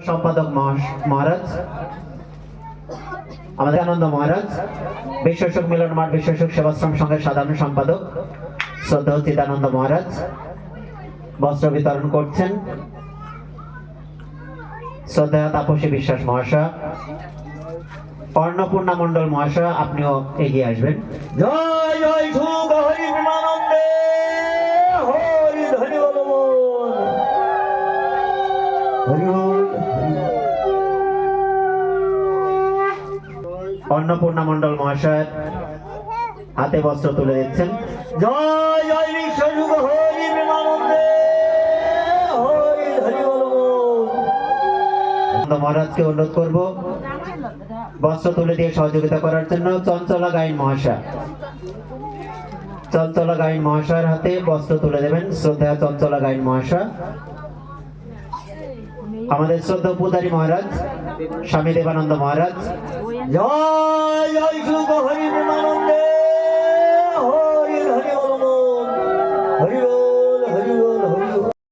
সম্পাদক মহারাজ, আমাদের আনন্দ মহারাজ, বিশ্বশোক মিলন মাঠ বিশ্বশোক সেবাশ্রম সংঘের সাধারণ সম্পাদক শ্রদ্ধেয় চিদানন্দ মহারাজ বস্ত্র বিতরণ করছেন। শ্রদ্ধেয় তাপসী বিশ্বাস মহাশয়, অন্নপূর্ণা মণ্ডল মহাশয়, আপনিও এগিয়ে আসবেন। জয় জয় সুখ হরি প্রেমানন্দে হরি ধরি বলবন হরি বল। অন্নপূর্ণা মণ্ডল মহাশয় হাতে বস্ত্র তুলে দিচ্ছেন। জয় জয় বিশ্ব সুখ হরি প্রেমানন্দে হরি ধরি বলবন। মহারাজকে অনুরোধ করব বস্ত্র তুলে দিয়ে সহযোগিতা করার জন্য। চঞ্চলা গাইন মহাশয়, চঞ্চলা গাইন মহাশয়ের হাতে বস্ত্র তুলে দেবেন। শ্রদ্ধেয় চঞ্চলা গাইন মহাশয়, আমাদের শ্রদ্ধেয় পূজারী মহারাজ স্বামী দেবানন্দ মহারাজ, জয় জয় সুখ হরি